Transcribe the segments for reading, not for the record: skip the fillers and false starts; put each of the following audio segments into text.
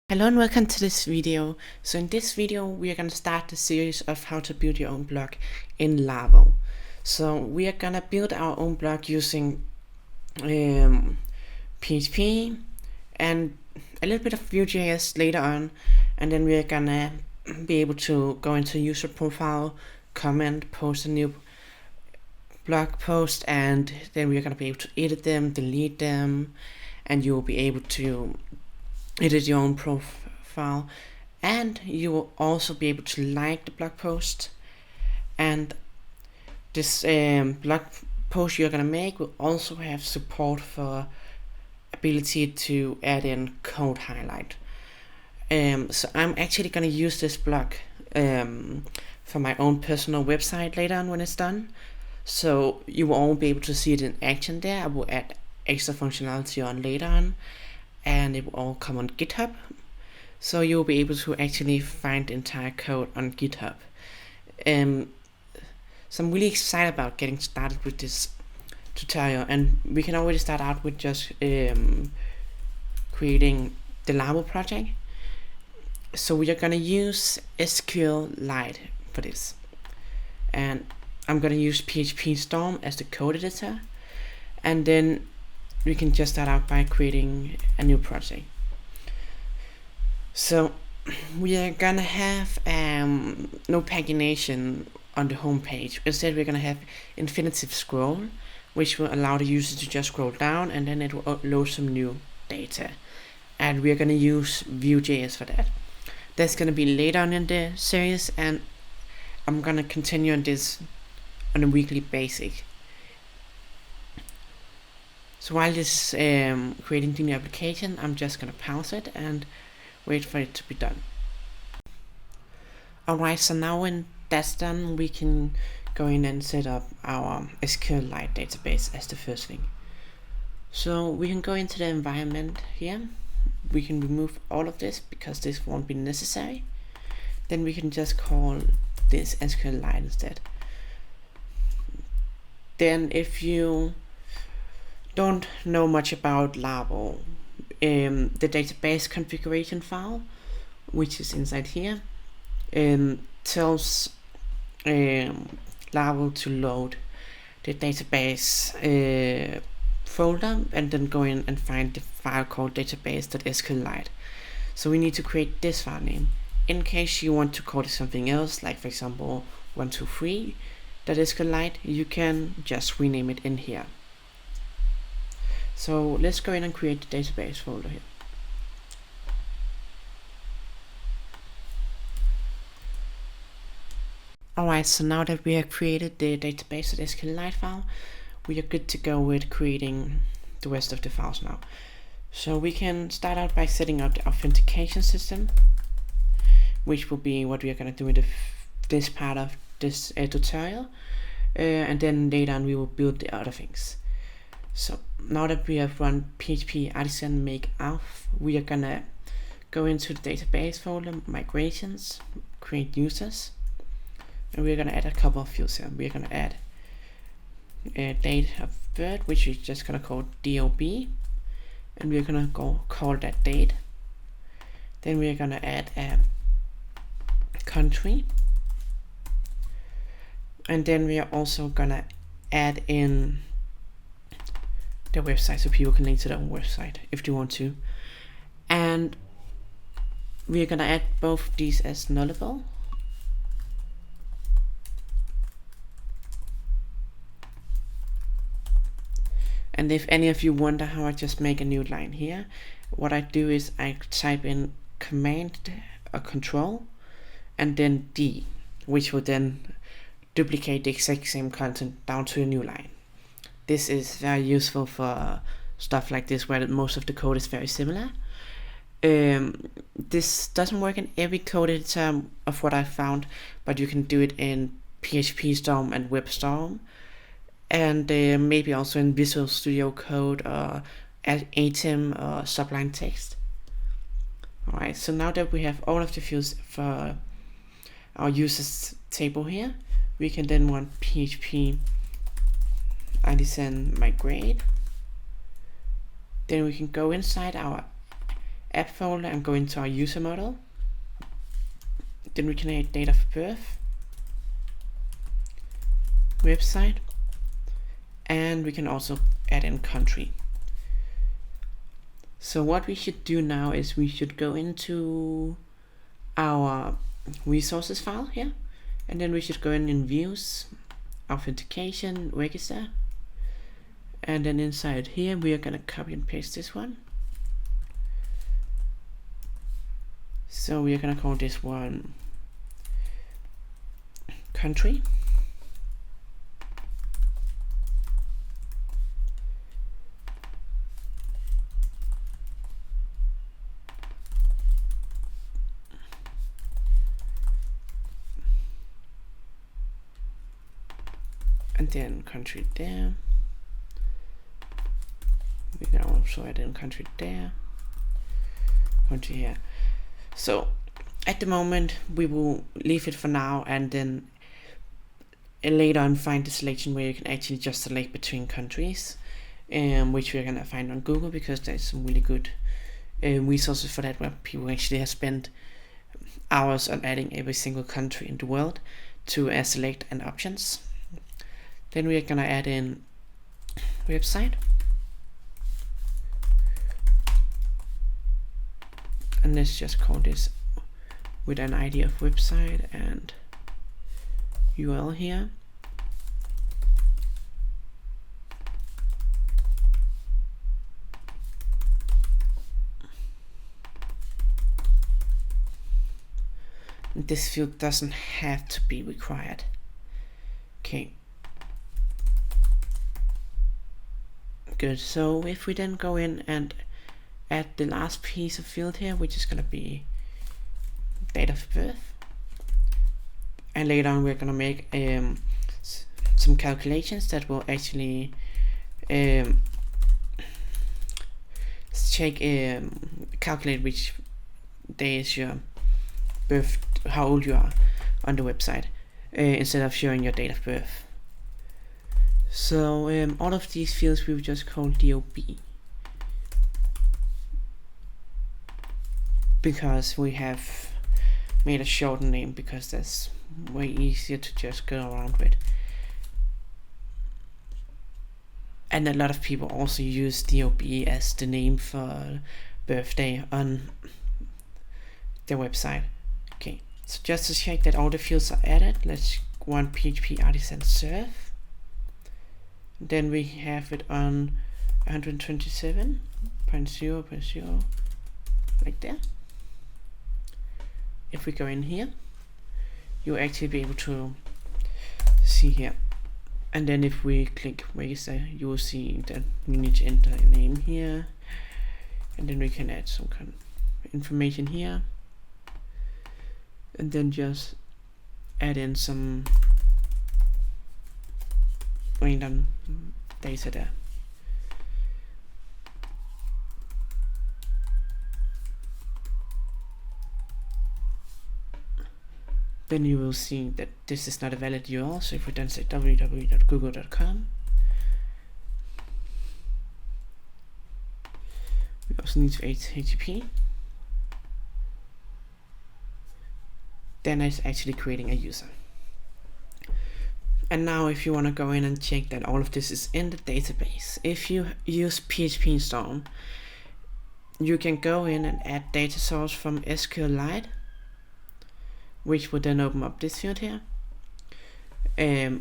Hello and welcome to this video. So in this video we are going to start the series of how to build your own blog in Laravel. So we are going to build our own blog using PHP and a little bit of Vue.js later on, and then we are going to be able to go into user profile, comment, post a new blog post, and then we are going to be able to edit them, delete them, and you will be able to edit your own profile, and you will also be able to like the blog post. And this blog post you're gonna make will also have support for ability to add in code highlight. So I'm actually gonna use this blog for my own personal website later on when it's done. So you will all be able to see it in action there. I will add extra functionality on later on, and it will all come on GitHub. So you'll be able to actually find the entire code on GitHub. So I'm really excited about getting started with this tutorial, and we can already start out with just creating the Laravel project. So we are going to use SQLite for this, and I'm going to use PHP Storm as the code editor, and then we can just start out by creating a new project. So we are gonna have no pagination on the home page. Instead we're gonna have infinitive scroll, which will allow the user to just scroll down, and then it will load some new data, and we're gonna use Vue.js for that. That's gonna be later on in the series, and I'm gonna continue on this on a weekly basis. So while this is creating the new application, I'm just gonna pause it and wait for it to be done. Alright, so now when that's done, we can go in and set up our SQLite database as the first thing. So we can go into the environment here. We can remove all of this because this won't be necessary. Then we can just call this SQLite instead. Then if you don't know much about Laravel, the database configuration file, which is inside here, tells Laravel to load the database folder and then go in and find the file called database.sqlite. So we need to create this file name. In case you want to call it something else, like for example 123.sqlite, you can just rename it in here. So let's go in and create the database folder here. Alright, so now that we have created the database.sqlite file, we are good to go with creating the rest of the files now. So we can start out by setting up the authentication system, which will be what we are going to do in this part of this tutorial, and then later on we will build the other things. So now that we have run php artisan make auth, we are gonna go into the database folder, migrations, create users, and we're gonna add a couple of fields here. We're gonna add a date of birth, which we're just gonna call DOB, and we're gonna go call that date. Then we're gonna add a country, and then we are also gonna add in the website so people can link to their own website if they want to. And we're gonna add both these as nullable. And if any of you wonder how I just make a new line here, what I do is I type in command or control and then D, which will then duplicate the exact same content down to a new line. This is very useful for stuff like this where most of the code is very similar. This doesn't work in every code editor of what I found, but you can do it in PHP Storm and WebStorm, and maybe also in Visual Studio Code or Atom or Sublime Text. Alright, so now that we have all of the fields for our users table here, we can then run PHP artisan migrate. Then we can go inside our app folder and go into our user model. Then we can add date of birth, website, and we can also add in country. So what we should do now is we should go into our resources file here, and then we should go in views, authentication, register, and then inside here we are gonna copy and paste this one. So we are gonna call this one country. And then country there. We can also add in country there. Country here. So at the moment we will leave it for now, and then later on find the selection where you can actually just select between countries, which we're gonna find on Google, because there's some really good resources for that, where people actually have spent hours on adding every single country in the world to select and options. Then we are gonna add in website, and let's just call this with an ID of website and URL here. This field doesn't have to be required. Okay. Good. So if we then go in and add the last piece of field here, which is gonna be date of birth, and later on we're gonna make some calculations that will actually calculate which day is your birth, how old you are on the website, instead of showing your date of birth. So all of these fields we will just call DOB, because we have made a short name, because that's way easier to just go around with. And a lot of people also use DOB as the name for birthday on their website. Okay, so just to check that all the fields are added, let's run PHP artisan serve. Then we have it on 127.0.0, like that. If we go in here, you'll actually be able to see here. And then if we click register, you will see that we need to enter a name here, and then we can add some kind of information here, and then just add in some random data there. Then you will see that this is not a valid URL. So if we then say www.google.com, we also need to add HTTP. Then it's actually creating a user. And now if you want to go in and check that all of this is in the database, if you use PHP install, you can go in and add data source from SQLite, which would then open up this field here.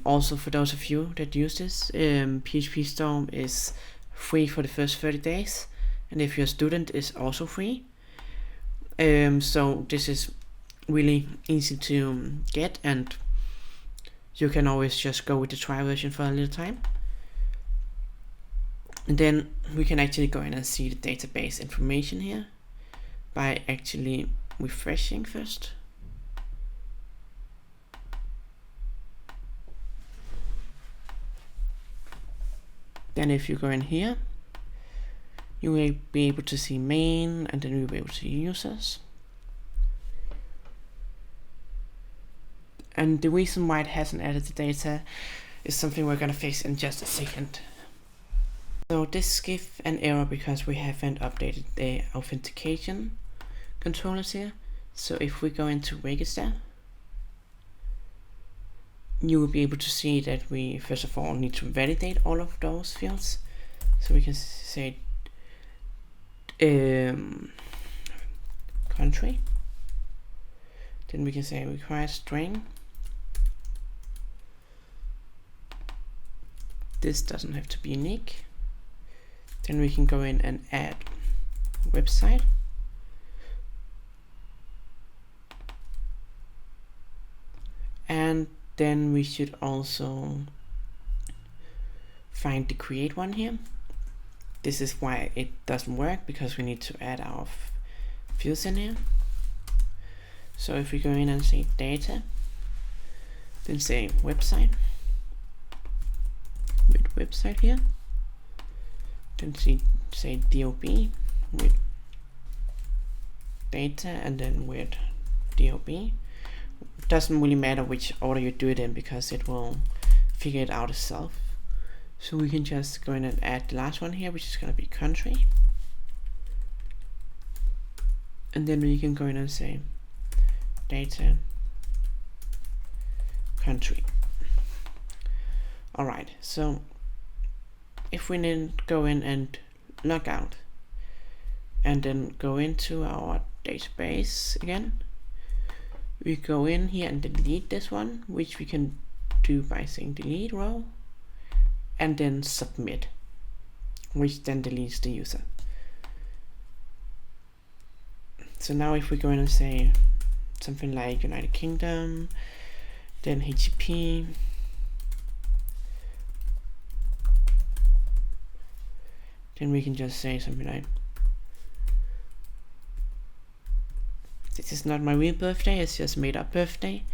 Also for those of you that use this, PHP Storm is free for the first 30 days, and if you're a student, it's also free. So this is really easy to get, and you can always just go with the trial version for a little time. And then we can actually go in and see the database information here by actually refreshing first. Then if you go in here, you will be able to see main, and then you'll be able to see users. And the reason why it hasn't added the data is something we're going to fix in just a second. So this gives an error because we haven't updated the authentication controllers here. So if we go into register, you will be able to see that we first of all need to validate all of those fields. So we can say country, then we can say require string. This doesn't have to be unique. Then we can go in and add website. And then we should also find the create one here. This is why it doesn't work, because we need to add our fields in here. So if we go in and say data, then say website, with website here, then say DOB with data, and then with DOB. It doesn't really matter which order you do it in, because it will figure it out itself. So we can just go in and add the last one here, which is going to be country. And then we can go in and say data country. Alright, so if we then go in and log out and then go into our database again, we go in here and delete this one, which we can do by saying delete row and then submit, which then deletes the user. So now if we go in and say something like United Kingdom, then HTTP, then we can just say something like, this is not my real birthday, it's just made up birthday.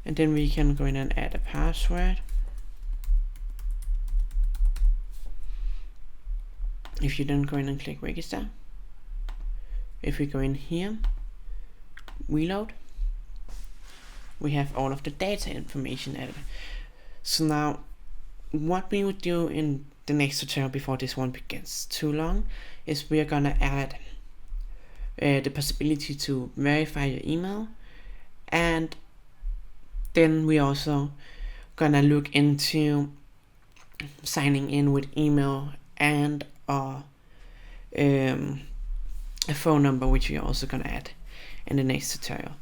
And then we can go in and add a password. If you then go in and click register, if we go in here, reload, we have all of the data information added. So now what we would do in the next tutorial before this one gets too long is we are gonna add the possibility to verify your email, and then we also gonna look into signing in with email and a phone number, which we are also gonna add in the next tutorial.